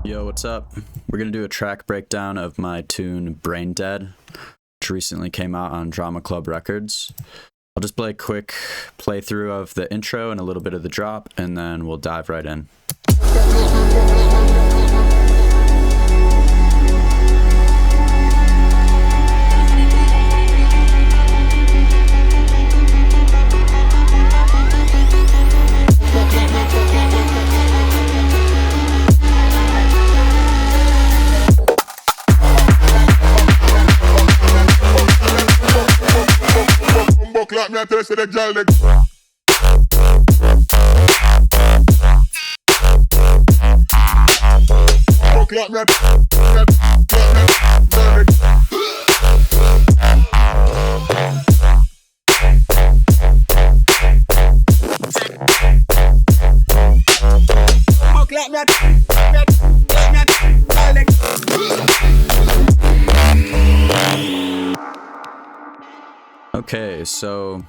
Yo, what's up? We're gonna do a track breakdown of my tune Brain Dead, which recently came out on Drama Club Records. I'll just play a quick playthrough of the intro and a little bit of the drop, and then we'll dive right in. Clap me and tell the girl that clap me Okay, so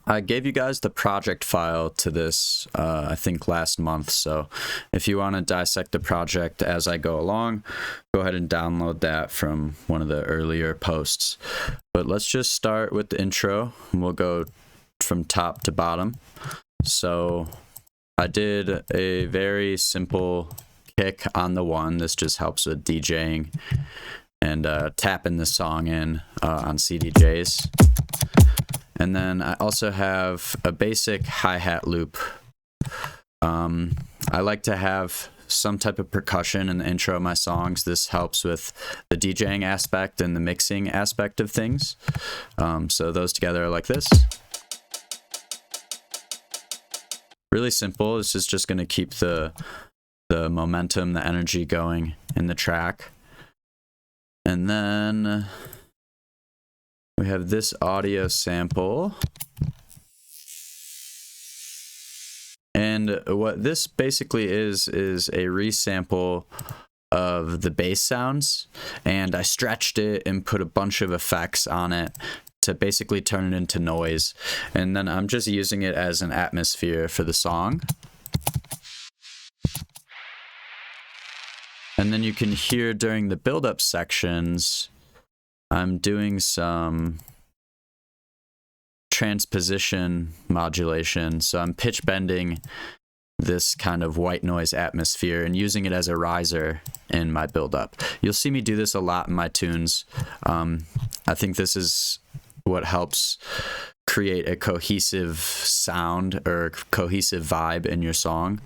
I gave you guys the project file to this, I think last month. So if you want to dissect the project as I go along, go ahead and download that from one of the earlier posts. But let's just start with the intro, and we'll go from top to bottom. So I did a very simple kick on the one. This just helps with DJing and tapping the song in on CDJs. And then I also have a basic hi-hat loop. I like to have some type of percussion in the intro of my songs. This helps with the DJing aspect and the mixing aspect of things. So those together are like this. Really simple. This is just going to keep the momentum, the energy going in the track. And then we have this audio sample. And what this basically is a resample of the bass sounds. And I stretched it and put a bunch of effects on it to basically turn it into noise. And then I'm just using it as an atmosphere for the song. And then you can hear during the build-up sections, I'm doing some transposition modulation. So I'm pitch bending this kind of white noise atmosphere and using it as a riser in my build-up. You'll see me do this a lot in my tunes. I think this is what helps create a cohesive sound or cohesive vibe in your song.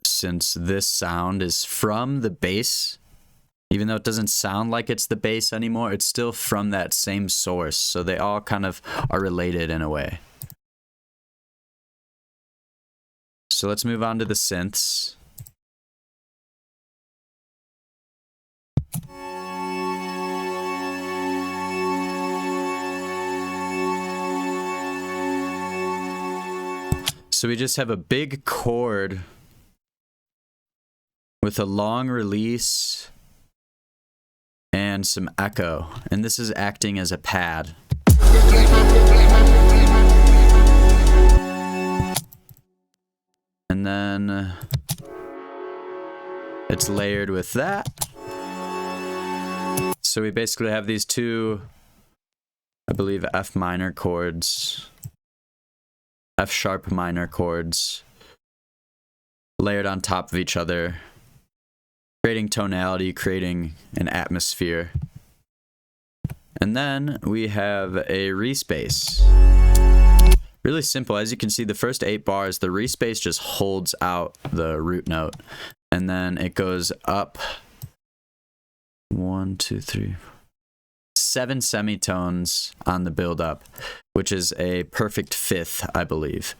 Since this sound is from the bass, even though it doesn't sound like it's the bass anymore, it's still from that same source. So they all kind of are related in a way. So let's move on to the synths. So we just have a big chord with a long release and some echo, and this is acting as a pad. And then it's layered with that. So we basically have these two, I believe, F minor chords, F sharp minor chords, layered on top of each other, creating tonality, creating an atmosphere. And then we have a respace. Really simple. As you can see, the first 8 bars, the respace just holds out the root note. And then it goes up 1, 2, 3, 7 semitones on the build-up, which is a perfect fifth, I believe.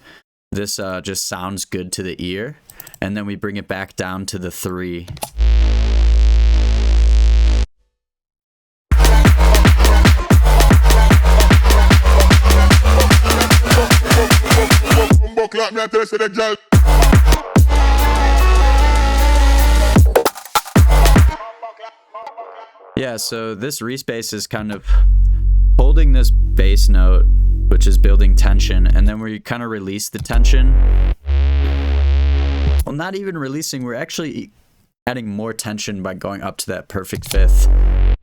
This just sounds good to the ear. And then we bring it back down to the 3. clap me and tell the girl. Yeah, so this respace is kind of holding this bass note, which is building tension, and then we kind of release the tension. well, not even releasing, we're actually adding more tension by going up to that perfect fifth.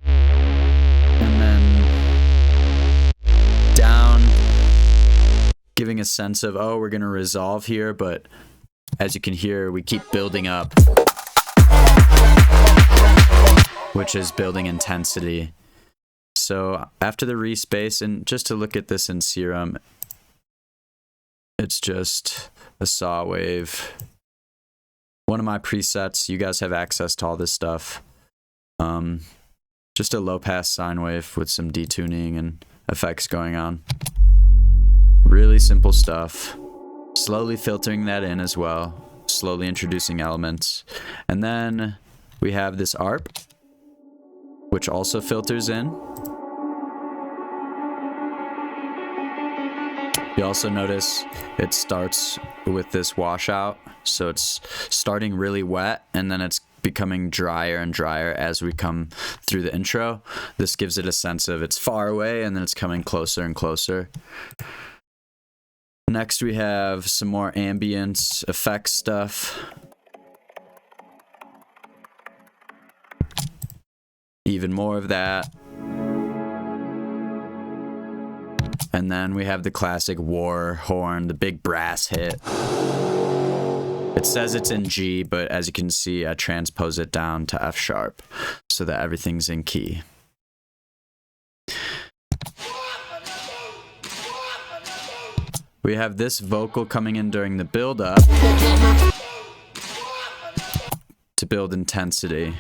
And then down, giving a sense of, oh, we're going to resolve here, but as you can hear, we keep building up, which is building intensity. So after the respace, and just to look at this in Serum, it's just a saw wave. One of my presets, you guys have access to all this stuff. Just a low pass sine wave with some detuning and effects going on. Really simple stuff. Slowly filtering that in as well. Slowly introducing elements. And then we have this ARP, which also filters in. You also notice it starts with this washout. So it's starting really wet and then it's becoming drier and drier as we come through the intro. This gives it a sense of it's far away and then it's coming closer and closer. Next we have some more ambient effects stuff. Even more of that. And then we have the classic war horn, the big brass hit. It says it's in G, but as you can see, I transpose it down to F sharp so that everything's in key. We have this vocal coming in during the build-up to build intensity.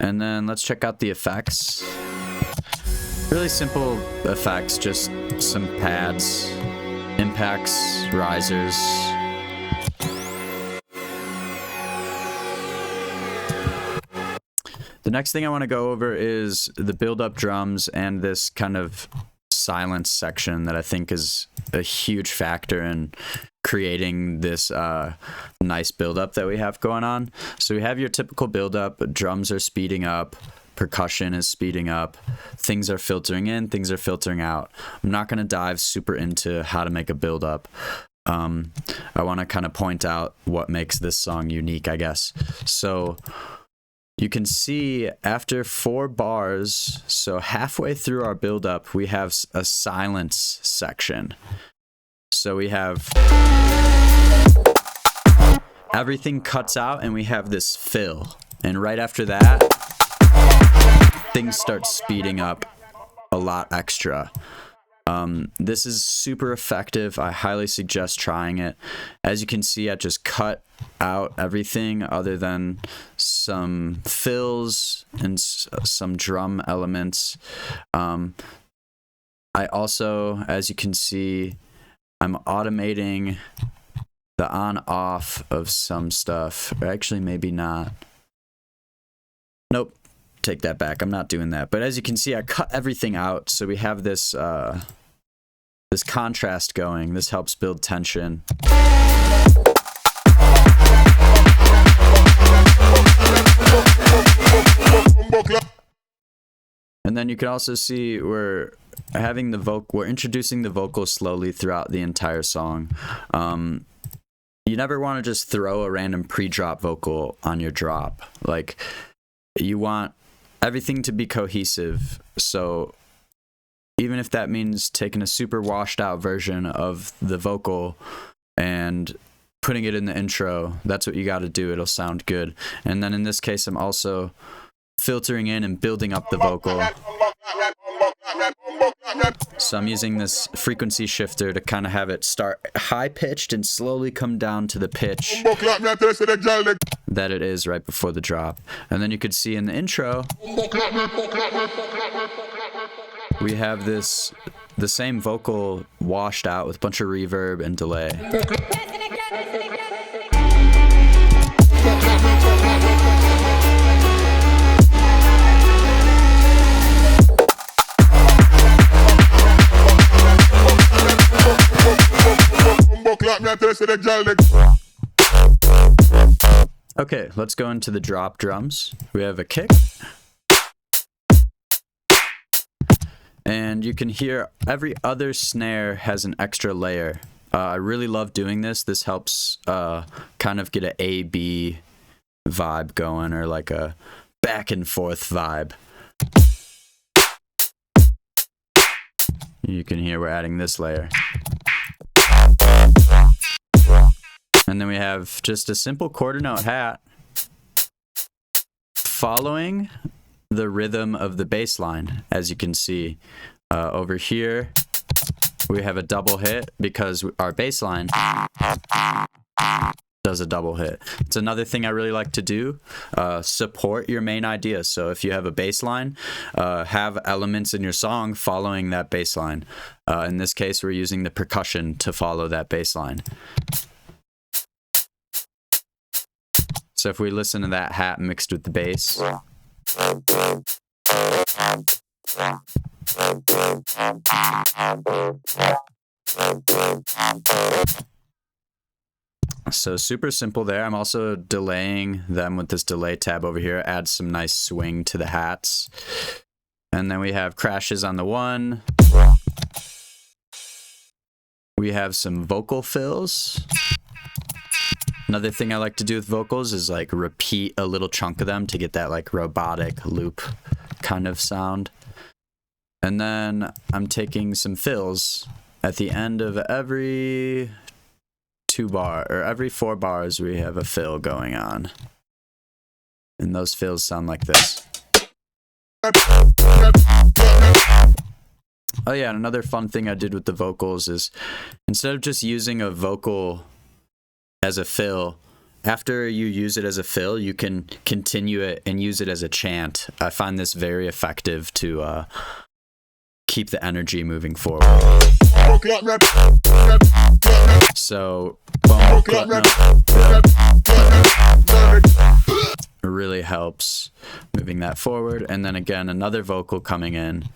And then let's check out the effects. Really simple effects, just some pads, impacts, risers. The next thing I want to go over is the build-up drums and this kind of silence section that I think is a huge factor in creating this nice build-up that we have going on. So we have your typical build-up, drums are speeding up, percussion is speeding up, things are filtering in, things are filtering out. I'm not going to dive super into how to make a build-up. I want to kind of point out what makes this song unique, I guess. So you can see after 4 bars, so halfway through our build-up, we have a silence section. So we have everything cuts out and we have this fill. And right after that, things start speeding up a lot extra. This is super effective. I highly suggest trying it. As you can see, I just cut out everything other than some fills and some drum elements. I also, as you can see, I'm automating the on-off of some stuff. Or actually, maybe not. Nope. Take that back. I'm not doing that. But as you can see, I cut everything out. So we have this this contrast going. This helps build tension. And then you can also see we're having we're introducing the vocal slowly throughout the entire song. You never want to just throw a random pre-drop vocal on your drop. Like, you want everything to be cohesive. So even if that means taking a super washed out version of the vocal and putting it in the intro, that's what you got to do. It'll sound good. And then in this case, I'm also filtering in and building up the vocal. So I'm using this frequency shifter to kind of have it start high pitched and slowly come down to the pitch that it is right before the drop. And then you could see in the intro, we have the same vocal washed out with a bunch of reverb and delay. Okay, let's go into the drop drums. We have a kick. And you can hear every other snare has an extra layer. I really love doing this. This helps kind of get an A-B vibe going, or like a back and forth vibe. You can hear we're adding this layer. And then we have just a simple quarter note hat following the rhythm of the bass line. As you can see over here, we have a double hit because our bass line does a double hit. It's another thing I really like to do. Support your main idea. So if you have a bass line, have elements in your song following that bass line. In this case, we're using the percussion to follow that bass line. So if we listen to that hat mixed with the bass, so super simple there. I'm also delaying them with this delay tab over here. Adds some nice swing to the hats. And then we have crashes on the one. We have some vocal fills. Another thing I like to do with vocals is like repeat a little chunk of them to get that like robotic loop kind of sound. And then I'm taking some fills at the end of every every 4 bars we have a fill going on. And those fills sound like this. Oh yeah, and another fun thing I did with the vocals is instead of just using a vocal as a fill, after you use it as a fill, you can continue it and use it as a chant. I find this very effective to keep the energy moving forward. So, really helps moving that forward. And then again, another vocal coming in.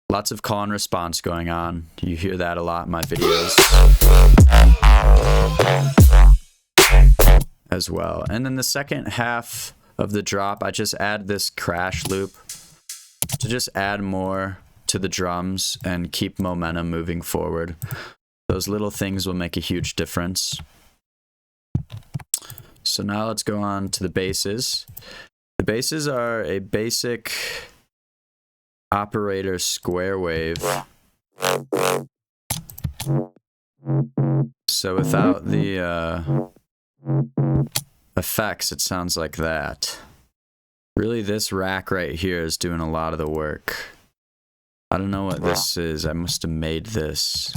Lots of call and response going on. You hear that a lot in my videos as well. And then the second half of the drop, I just add this crash loop to just add more to the drums and keep momentum moving forward. Those little things will make a huge difference. So now let's go on to the basses. The basses are a basic operator square wave. So without the effects, it sounds like that. Really, this rack right here is doing a lot of the work. I don't know what this is. I must have made this.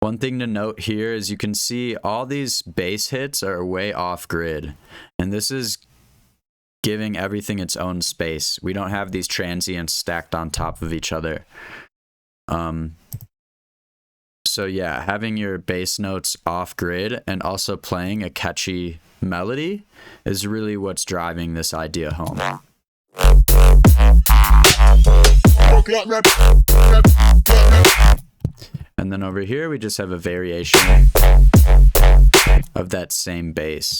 One thing to note here is you can see all these bass hits are way off grid. And this is giving everything its own space. We don't have these transients stacked on top of each other. So yeah, having your bass notes off grid and also playing a catchy melody is really what's driving this idea home. And then over here, we just have a variation of that same bass.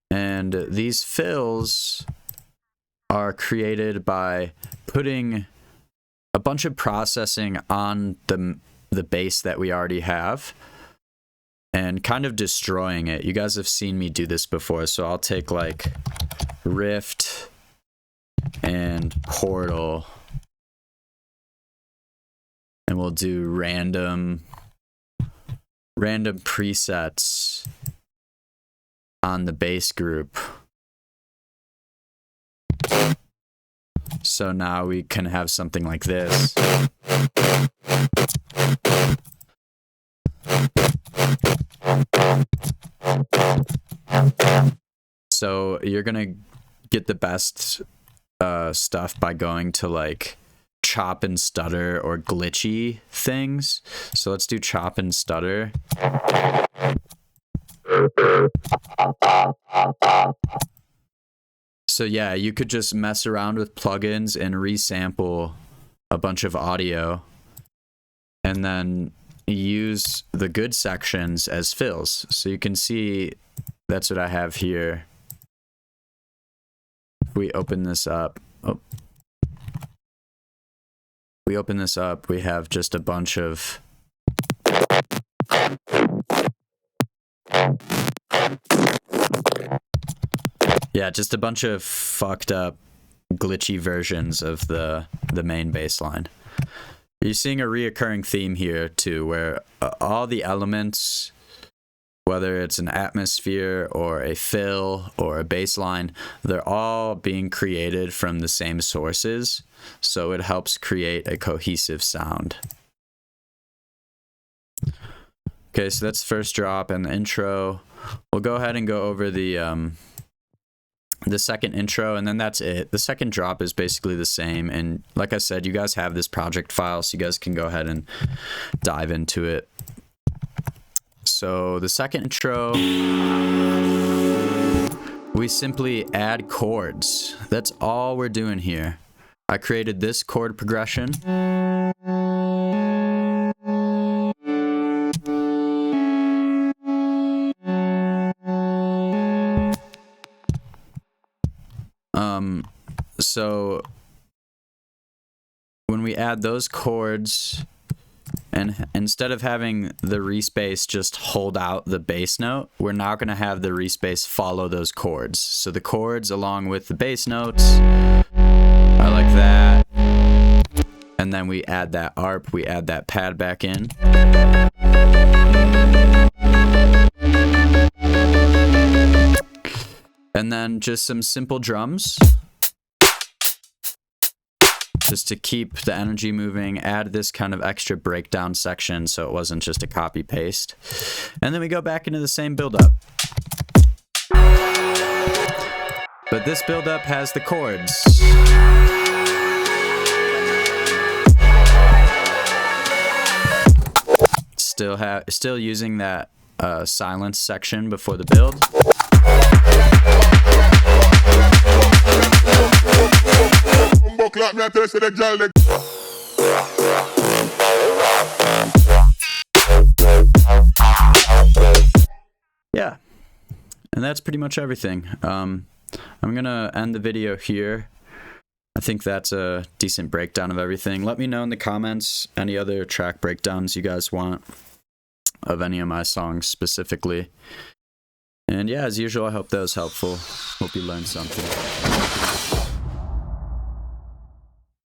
And these fills are created by putting a bunch of processing on the bass that we already have and kind of destroying it. You guys have seen me do this before, so I'll take like Rift and Portal and we'll do random presets on the bass group. So now we can have something like this. So you're gonna get the best stuff by going to like chop and stutter or glitchy things. So let's do chop and stutter. So yeah, you could just mess around with plugins and resample a bunch of audio and then use the good sections as fills. So you can see that's what I have here. we open this up, we have just a bunch of just a bunch of fucked up glitchy versions of the main bass line. You're seeing a reoccurring theme here too, where all the elements, whether it's an atmosphere or a fill or a bass line, they're all being created from the same sources, so it helps create a cohesive sound. Okay, so that's the first drop and the intro. We'll go ahead and go over the second intro, and then that's it. The second drop is basically the same, and like I said, you guys have this project file, so you guys can go ahead and dive into it. So the second intro, we simply add chords. That's all we're doing here. I created this chord progression. So when we add those chords, and instead of having the respace just hold out the bass note, we're now going to have the respace follow those chords. So the chords along with the bass notes are like that. And then we add that ARP, we add that pad back in. And then just some simple drums, just to keep the energy moving. Add this kind of extra breakdown section so it wasn't just a copy paste. And then we go back into the same buildup. But this buildup has the chords. Still using that silence section before the build. Yeah, and that's pretty much everything. I'm gonna end the video here. I think that's a decent breakdown of everything. Let me know in the comments any other track breakdowns you guys want of any of my songs specifically. And yeah, as usual, I hope that was helpful. Hope you learned something.